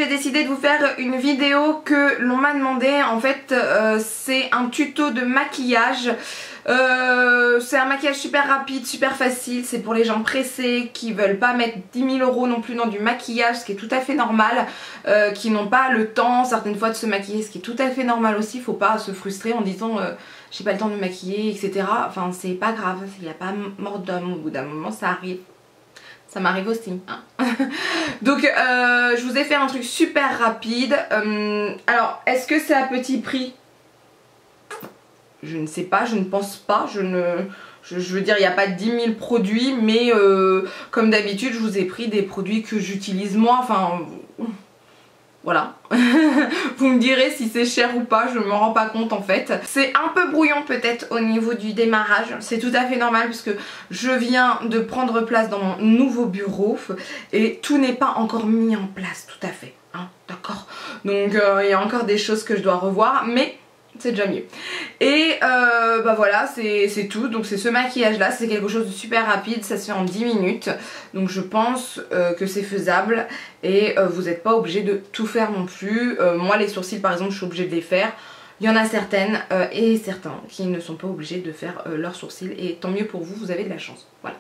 j'ai décidé de vous faire une vidéo que l'on m'a demandé. En fait c'est un tuto de maquillage. C'est un maquillage super rapide, super facile. C'est pour les gens pressés qui veulent pas mettre 10 000 € non plus dans du maquillage, ce qui est tout à fait normal, qui n'ont pas le temps certaines fois de se maquiller, ce qui est tout à fait normal aussi. Faut pas se frustrer en disant j'ai pas le temps de me maquiller, etc. Enfin c'est pas grave, il n'y a pas mort d'homme, au bout d'un moment ça arrive. Ça m'arrive aussi hein. Donc je vous ai fait un truc super rapide. Alors est-ce que c'est à petit prix? Je ne sais pas, je ne pense pas, je veux dire il n'y a pas 10 000 produits, mais comme d'habitude je vous ai pris des produits que j'utilise moi, enfin voilà. Vous me direz si c'est cher ou pas, je ne me rends pas compte en fait. C'est un peu brouillon peut-être au niveau du démarrage, c'est tout à fait normal parce que je viens de prendre place dans mon nouveau bureau et tout n'est pas encore mis en place tout à fait, hein, d'accord. Donc il y a encore des choses que je dois revoir, mais c'est déjà mieux. Et bah voilà, c'est tout. Donc c'est ce maquillage là, c'est quelque chose de super rapide, ça se fait en 10 minutes. Donc je pense que c'est faisable et vous n'êtes pas obligé de tout faire non plus. Moi les sourcils par exemple je suis obligée de les faire. Il y en a certaines et certains qui ne sont pas obligés de faire leurs sourcils et tant mieux pour vous, vous avez de la chance. Voilà.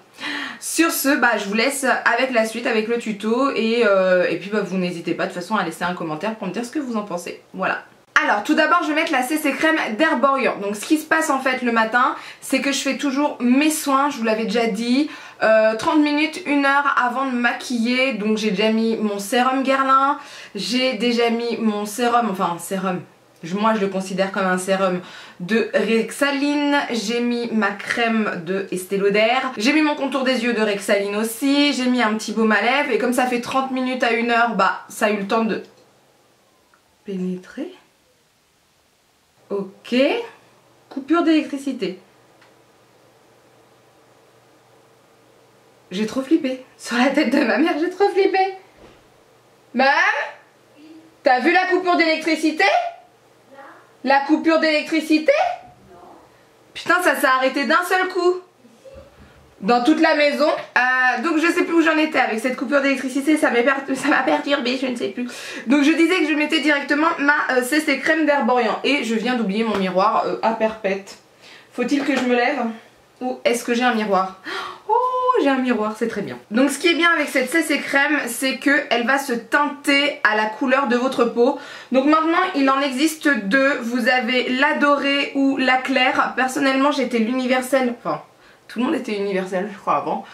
Sur ce, bah, je vous laisse avec la suite, avec le tuto et puis bah, vous n'hésitez pas de toute façon à laisser un commentaire pour me dire ce que vous en pensez. Voilà. Alors tout d'abord je vais mettre la CC crème d'Herborian. Donc ce qui se passe en fait le matin, c'est que je fais toujours mes soins, je vous l'avais déjà dit, 30 minutes, 1 heure avant de me maquiller. Donc j'ai déjà mis mon sérum Guerlain, j'ai déjà mis mon sérum, enfin sérum, moi je le considère comme un sérum de Rexaline, j'ai mis ma crème de Estée Lauder, j'ai mis mon contour des yeux de Rexaline aussi, j'ai mis un petit baume à lèvres et comme ça fait 30 minutes à 1 heure, bah ça a eu le temps de pénétrer. Ok, coupure d'électricité. J'ai trop flippé. Sur la tête de ma mère, j'ai trop flippé. Mam, t'as vu la coupure d'électricité? La coupure d'électricité? Putain, ça s'est arrêté d'un seul coup. Dans toute la maison. Donc je sais plus où j'en étais avec cette coupure d'électricité, ça m'a perturbé, je ne sais plus. Donc je disais que je mettais directement ma CC crème d'Herborian. Et je viens d'oublier mon miroir à perpète. Faut-il que je me lève? Ou est-ce que j'ai un miroir? Oh, j'ai un miroir, c'est très bien. Donc ce qui est bien avec cette CC crème, c'est qu'elle va se teinter à la couleur de votre peau. Donc maintenant il en existe deux, vous avez la dorée ou la claire. Personnellement j'étais l'universelle, enfin tout le monde était universel je crois avant.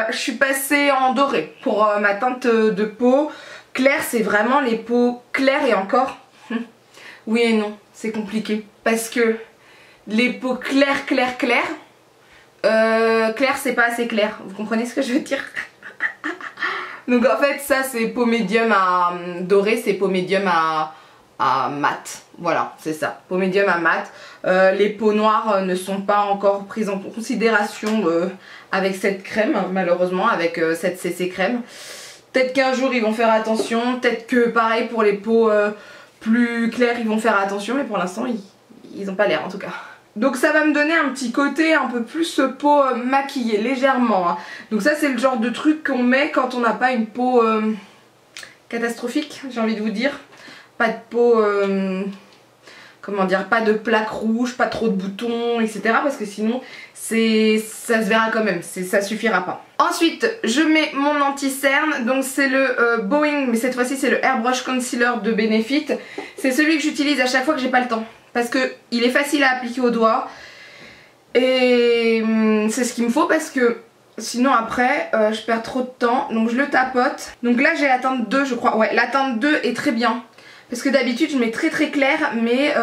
Je suis passée en doré pour ma teinte de peau. Claire c'est vraiment les peaux claires et encore oui et non, c'est compliqué parce que les peaux claires claires c'est pas assez clair, vous comprenez ce que je veux dire? Donc en fait ça c'est peau médium à doré, c'est peau médium à mat, voilà c'est ça, peau médium à mat. Les peaux noires ne sont pas encore prises en considération avec cette crème, malheureusement, avec cette CC crème. Peut-être qu'un jour ils vont faire attention, peut-être que pareil pour les peaux plus claires ils vont faire attention, mais pour l'instant ils n'ont pas l'air en tout cas. Donc ça va me donner un petit côté un peu plus peau maquillée, légèrement hein. Donc ça c'est le genre de truc qu'on met quand on n'a pas une peau catastrophique, j'ai envie de vous dire. Pas de peau, comment dire, pas de plaques rouges, pas trop de boutons, etc. Parce que sinon ça se verra quand même, ça suffira pas. Ensuite je mets mon anti-cerne, donc c'est le Boeing, mais cette fois-ci c'est le Airbrush Concealer de Benefit. C'est celui que j'utilise à chaque fois que j'ai pas le temps. Parce que il est facile à appliquer au doigt. Et c'est ce qu'il me faut parce que sinon après je perds trop de temps. Donc je le tapote. Donc là j'ai la teinte 2 je crois. Ouais, la teinte 2 est très bien. Parce que d'habitude je mets très clair. Mais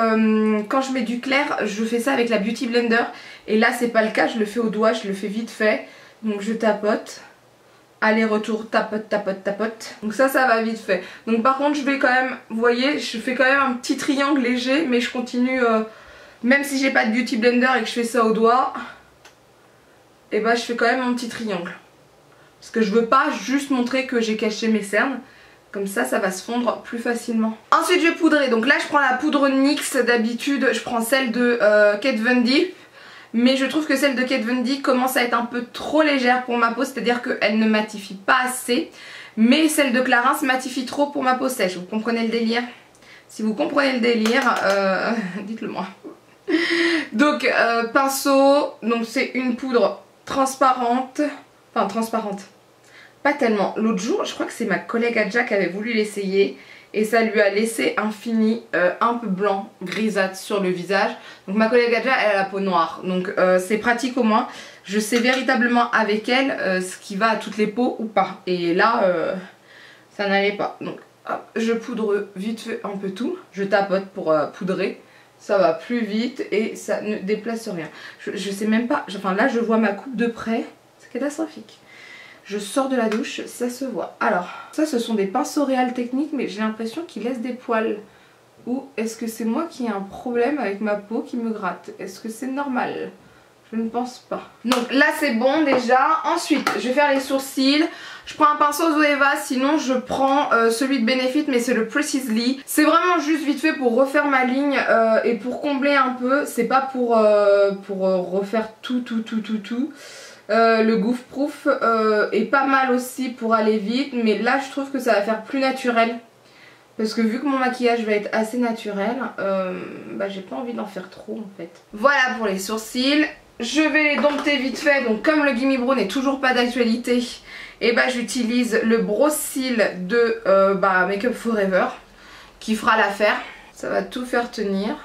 quand je mets du clair je fais ça avec la Beauty Blender. Et là c'est pas le cas, je le fais au doigt, je le fais vite fait. Donc je tapote. Aller-retour, tapote. Donc ça va vite fait. Donc par contre je vais quand même, vous voyez, je fais quand même un petit triangle léger. Mais je continue, même si j'ai pas de Beauty Blender et que je fais ça au doigt, et bah je fais quand même un petit triangle. Parce que je veux pas juste montrer que j'ai caché mes cernes. Comme ça va se fondre plus facilement. Ensuite je vais poudrer. Donc là je prends la poudre NYX d'habitude. Je prends celle de Kat Von D. mais je trouve que celle de Kat Von D commence à être un peu trop légère pour ma peau, c'est-à-dire qu'elle ne matifie pas assez, mais celle de Clarins matifie trop pour ma peau sèche. Vous comprenez le délire? Si vous comprenez le délire, dites-le moi. Donc pinceau, donc c'est une poudre transparente, enfin transparente, pas tellement. L'autre jour, je crois que c'est ma collègue Adja qui avait voulu l'essayer et ça lui a laissé un fini un peu blanc, grisâtre sur le visage. Donc ma collègue Adja, elle a la peau noire, donc c'est pratique au moins. Je sais véritablement avec elle ce qui va à toutes les peaux ou pas. Et là, ça n'allait pas. Donc hop, je poudre vite fait un peu tout. Je tapote pour poudrer. Ça va plus vite et ça ne déplace rien. Je sais même pas, enfin là je vois ma coupe de près, c'est catastrophique. Je sors de la douche, ça se voit. Alors, ça ce sont des pinceaux Real Techniques, mais j'ai l'impression qu'ils laissent des poils. Ou est-ce que c'est moi qui ai un problème avec ma peau qui me gratte? Est-ce que c'est normal? Je ne pense pas. Donc là c'est bon déjà. Ensuite, je vais faire les sourcils. Je prends un pinceau Zoeva, sinon je prends celui de Benefit, mais c'est le Precisely. C'est vraiment juste vite fait pour refaire ma ligne et pour combler un peu. C'est pas pour refaire tout. Le Goof Proof est pas mal aussi pour aller vite, mais là je trouve que ça va faire plus naturel. Parce que vu que mon maquillage va être assez naturel, bah j'ai pas envie d'en faire trop en fait. Voilà pour les sourcils. Je vais les dompter vite fait, donc comme le Gimme Brow n'est toujours pas d'actualité, et bah j'utilise le brow cils de Make Up For Ever qui fera l'affaire. Ça va tout faire tenir.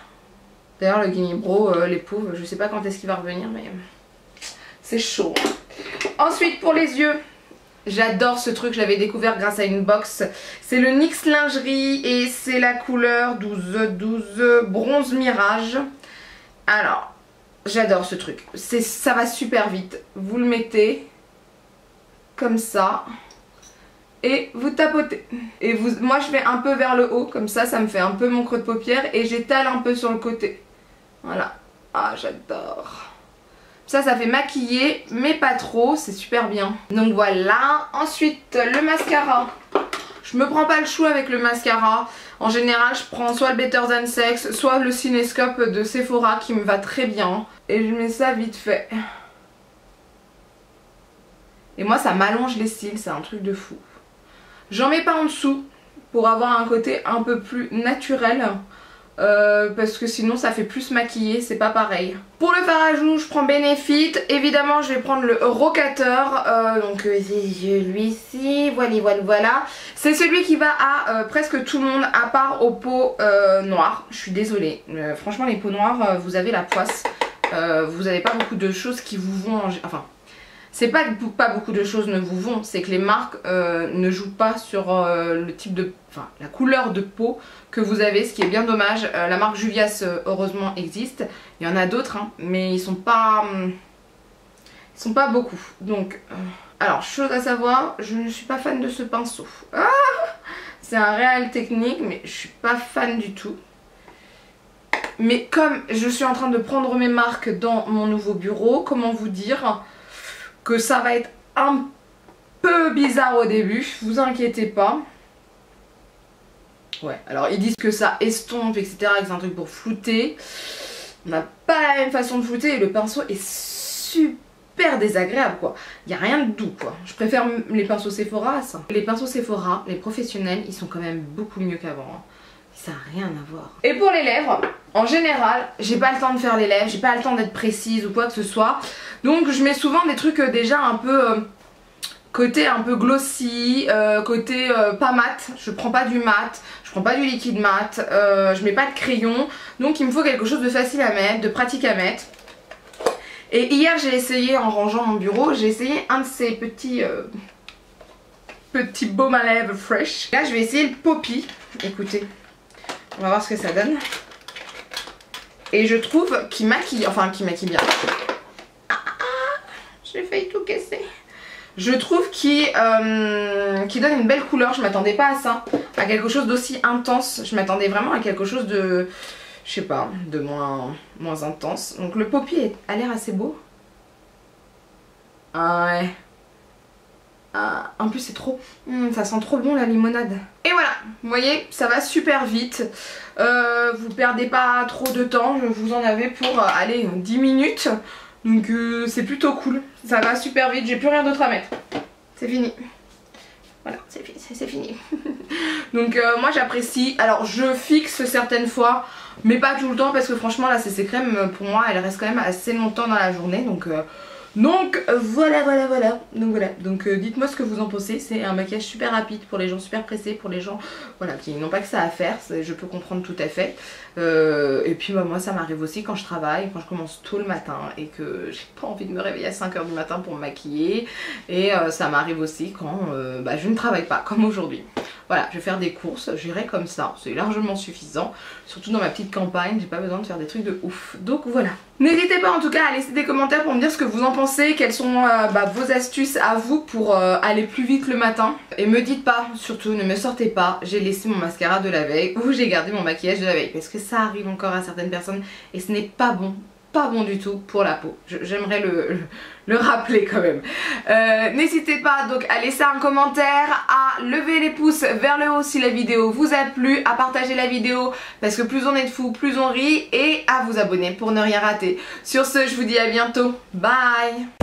D'ailleurs le Gimme Brow, les pauvres, je sais pas quand est-ce qu'il va revenir, mais c'est chaud. Ensuite pour les yeux, j'adore ce truc, je l'avais découvert grâce à une box. C'est le NYX Lingerie et c'est la couleur 12 Bronze Mirage. Alors, j'adore ce truc. Ça va super vite. Vous le mettez comme ça et vous tapotez. Et moi je vais un peu vers le haut, comme ça, ça me fait un peu mon creux de paupière et j'étale un peu sur le côté. Voilà. Ah, j'adore. Ça fait maquiller, mais pas trop, c'est super bien. Donc voilà. Ensuite, le mascara. Je me prends pas le chou avec le mascara. En général, je prends soit le Better Than Sex, soit le Cinescope de Sephora qui me va très bien. Et je mets ça vite fait. Et moi, ça m'allonge les cils, c'est un truc de fou. J'en mets pas en dessous pour avoir un côté un peu plus naturel. Parce que sinon ça fait plus maquiller, c'est pas pareil. Pour le fard à joues, je prends Benefit. Évidemment je vais prendre le Rocateur, donc c'est celui-ci, voilà. C'est celui qui va à presque tout le monde à part aux peaux noires. Je suis désolée, franchement les peaux noires, vous avez la poisse. Vous avez pas beaucoup de choses qui vous vont, enfin... C'est pas beaucoup de choses ne vous vont, c'est que les marques ne jouent pas sur le type de... Enfin, la couleur de peau que vous avez, ce qui est bien dommage. La marque Juvia's heureusement existe. Il y en a d'autres, hein, mais ils sont pas beaucoup. Donc, alors, chose à savoir, je ne suis pas fan de ce pinceau. Ah, c'est un Real Technique, mais je suis pas fan du tout. Mais comme je suis en train de prendre mes marques dans mon nouveau bureau, comment vous dire que ça va être un peu bizarre au début, vous inquiétez pas. Ouais, alors ils disent que ça estompe, etc., que c'est un truc pour flouter. On n'a pas la même façon de flouter et le pinceau est super désagréable quoi. Il n'y a rien de doux quoi. Je préfère les pinceaux Sephora à ça. Les pinceaux Sephora, les professionnels, ils sont quand même beaucoup mieux qu'avant. Hein. Ça n'a rien à voir. Et pour les lèvres, en général, j'ai pas le temps de faire les lèvres, j'ai pas le temps d'être précise ou quoi que ce soit. Donc je mets souvent des trucs déjà un peu côté un peu glossy, côté pas mat. Je prends pas du mat, je prends pas du liquide mat, je mets pas de crayon. Donc il me faut quelque chose de facile à mettre, de pratique à mettre. Et hier j'ai essayé, en rangeant mon bureau, j'ai essayé un de ces petits baumes à lèvres fresh. Là je vais essayer le Poppy, écoutez. On va voir ce que ça donne. Et je trouve qu'il maquille, enfin qu'il maquille bien. J'ai failli tout casser. Je trouve qu'il donne une belle couleur. Je m'attendais pas à ça. À quelque chose d'aussi intense. Je m'attendais vraiment à quelque chose de... Je sais pas, de moins intense. Donc le Poppy a l'air assez beau. Ah ouais. En plus c'est trop, ça sent trop bon la limonade. Et voilà, vous voyez, ça va super vite. Vous perdez pas trop de temps, vous en avez pour allez 10 minutes. Donc c'est plutôt cool, ça va super vite, j'ai plus rien d'autre à mettre. C'est fini. Voilà, c'est fini. Donc moi j'apprécie. Alors je fixe certaines fois, mais pas tout le temps parce que franchement la CC crème pour moi elle reste quand même assez longtemps dans la journée. Donc voilà. Donc dites-moi ce que vous en pensez. C'est un maquillage super rapide pour les gens super pressés, pour les gens voilà, qui n'ont pas que ça à faire. Je peux comprendre tout à fait. Et puis bah, moi ça m'arrive aussi quand je travaille, quand je commence tôt le matin et que j'ai pas envie de me réveiller à 5 h du matin pour me maquiller. Et ça m'arrive aussi quand bah, je ne travaille pas, comme aujourd'hui. Voilà, je vais faire des courses, j'irai comme ça, c'est largement suffisant. Surtout dans ma petite campagne, j'ai pas besoin de faire des trucs de ouf. Donc voilà. N'hésitez pas en tout cas à laisser des commentaires pour me dire ce que vous en pensez, quelles sont vos astuces à vous pour aller plus vite le matin. Et me dites pas, surtout ne me sortez pas, j'ai laissé mon mascara de la veille ou j'ai gardé mon maquillage de la veille. Parce que ça arrive encore à certaines personnes et ce n'est pas bon. Pas bon du tout pour la peau. J'aimerais le rappeler quand même. N'hésitez pas donc à laisser un commentaire, à lever les pouces vers le haut si la vidéo vous a plu, à partager la vidéo parce que plus on est de fous, plus on rit, et à vous abonner pour ne rien rater. Sur ce, je vous dis à bientôt. Bye!